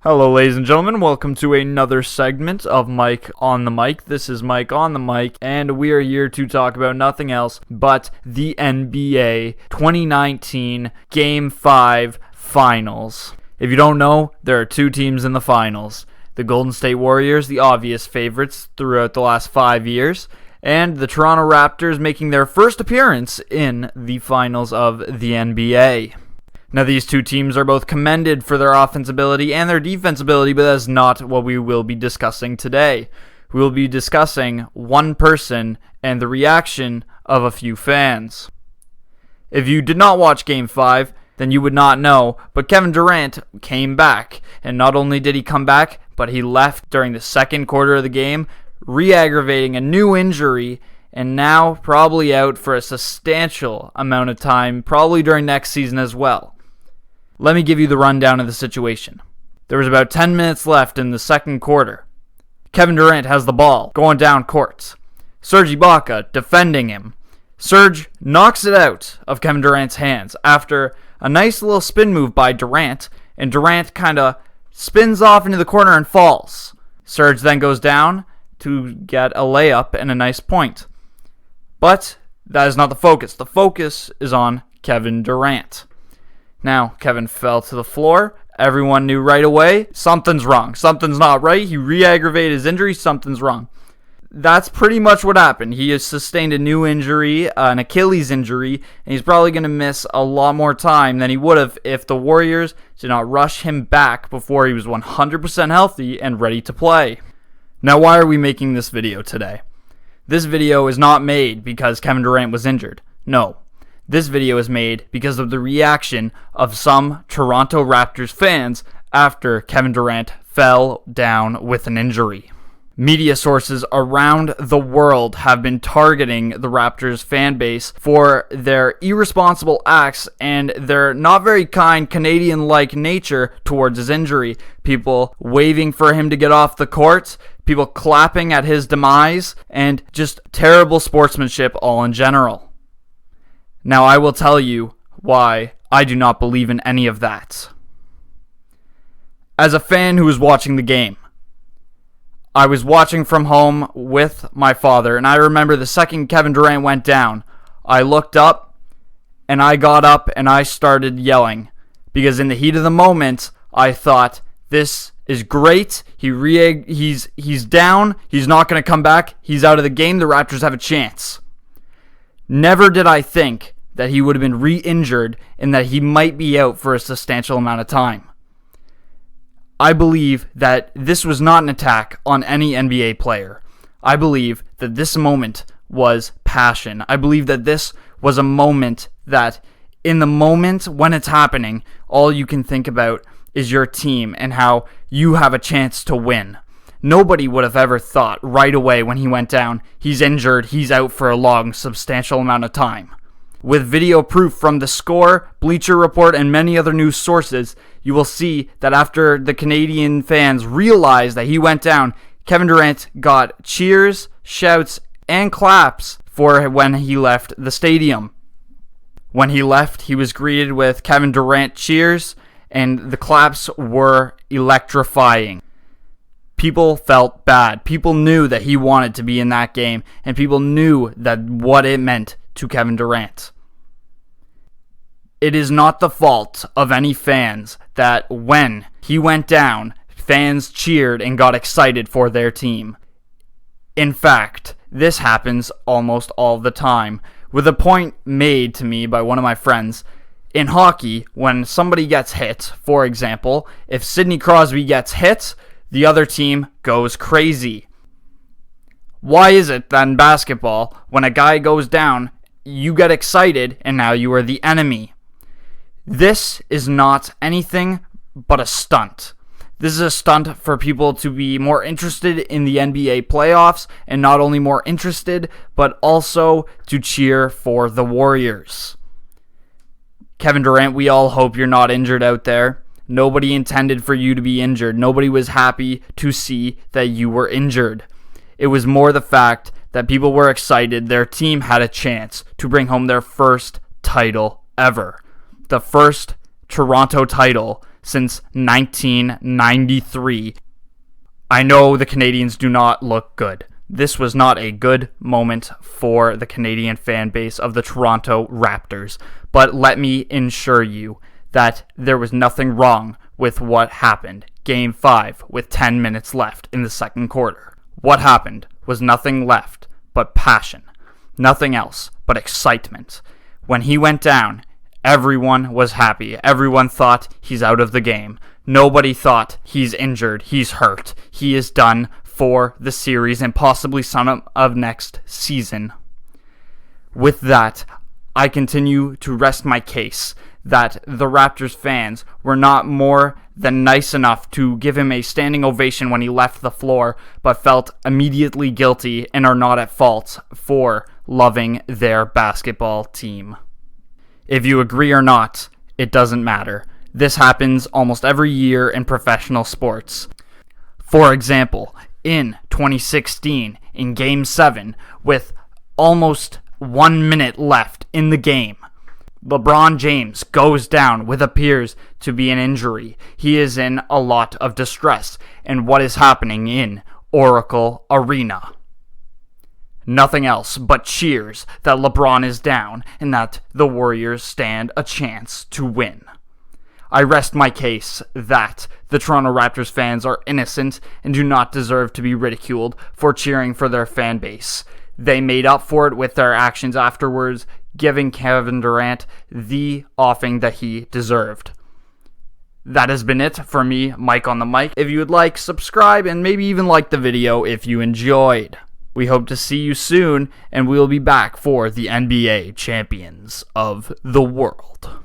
Hello, ladies and gentlemen. Welcome to another segment of Mike on the Mic. This is Mike on the Mic, and we are here to talk about nothing else but the NBA 2019 Game 5 Finals. If you don't know, there are two teams in the finals. The Golden State Warriors, the obvious favorites throughout the last 5 years, and the Toronto Raptors making their first appearance in the finals of the NBA. Now, these two teams are both commended for their offense ability and their defense ability, but that's not what we will be discussing today. We will be discussing one person and the reaction of a few fans. If you did not watch Game 5, then you would not know, but Kevin Durant came back. And not only did he come back, but he left during the second quarter of the game, re-aggravating a new injury, and now probably out for a substantial amount of time, probably during next season as well. Let me give you the rundown of the situation. There was about 10 minutes left in the second quarter. Kevin Durant has the ball, going down court. Serge Ibaka defending him. Serge knocks it out of Kevin Durant's hands after a nice little spin move by Durant, and Durant kind of spins off into the corner and falls. Serge then goes down to get a layup and a nice point. But that is not the focus. The focus is on Kevin Durant. Now, Kevin fell to the floor. Everyone knew right away, something's wrong. Something's not right. He re-aggravated his injury. Something's wrong. That's pretty much what happened. He has sustained a new injury, an Achilles injury, and he's probably going to miss a lot more time than he would have if the Warriors did not rush him back before he was 100% healthy and ready to play. Now, why are we making this video today? This video is not made because Kevin Durant was injured. No. This video is made because of the reaction of some Toronto Raptors fans after Kevin Durant fell down with an injury. Media sources around the world have been targeting the Raptors fan base for their irresponsible acts and their not very kind Canadian-like nature towards his injury. People waving for him to get off the court, people clapping at his demise, and just terrible sportsmanship all in general. Now, I will tell you why I do not believe in any of that. As a fan who was watching the game, I was watching from home with my father, and I remember the second Kevin Durant went down, I looked up, and I got up, and I started yelling. Because in the heat of the moment, I thought, this is great. He's down. He's not going to come back. He's out of the game. The Raptors have a chance. Never did I think that he would have been re-injured and that he might be out for a substantial amount of time. I believe that this was not an attack on any NBA player. I believe that this moment was passion. I believe that this was a moment that, in the moment when it's happening, all you can think about is your team and how you have a chance to win. Nobody would have ever thought right away when he went down, he's injured, he's out for a long, substantial amount of time. With video proof from The Score, Bleacher Report, and many other news sources, you will see that after the Canadian fans realized that he went down, Kevin Durant got cheers, shouts, and claps for when he left the stadium. When he left, he was greeted with Kevin Durant cheers, and the claps were electrifying. People felt bad. People knew that he wanted to be in that game, and people knew that what it meant to Kevin Durant. It is not the fault of any fans that when he went down, fans cheered and got excited for their team. In fact, this happens almost all the time. With a point made to me by one of my friends, in hockey, when somebody gets hit, for example, if Sidney Crosby gets hit, the other team goes crazy. Why is it that in basketball, when a guy goes down, you get excited and now you are the enemy? This is not anything but a stunt. This is a stunt for people to be more interested in the NBA playoffs, and not only more interested, but also to cheer for the Warriors. Kevin Durant, we all hope you're not injured out there. Nobody intended for you to be injured. Nobody was happy to see that you were injured. It was more the fact that people were excited their team had a chance to bring home their first title ever. The first Toronto title since 1993. I know the Canadiens do not look good. This was not a good moment for the Canadian fan base of the Toronto Raptors, but let me assure you that there was nothing wrong with what happened Game 5 with 10 minutes left in the second quarter. What happened was nothing left but passion, nothing else but excitement. When he went down, everyone was happy. Everyone thought he's out of the game. Nobody thought he's injured, he's hurt, he is done for the series and possibly some of next season. With that, I continue to rest my case that the Raptors fans were not more than nice enough to give him a standing ovation when he left the floor, but felt immediately guilty and are not at fault for loving their basketball team. If you agree or not, it doesn't matter. This happens almost every year in professional sports. For example, in 2016, in Game 7, with almost 1 minute left in the game, LeBron James goes down with appears to be an injury. He is in a lot of distress. And what is happening in Oracle Arena? Nothing else but cheers that LeBron is down and that the Warriors stand a chance to win. I rest my case that the Toronto Raptors fans are innocent and do not deserve to be ridiculed for cheering for their fan base. They made up for it with their actions afterwards, giving Kevin Durant the offing that he deserved. That has been it for me, Mike on the mic. If you would like, subscribe and maybe even like the video if you enjoyed. We hope to see you soon, and we will be back for the NBA champions of the world.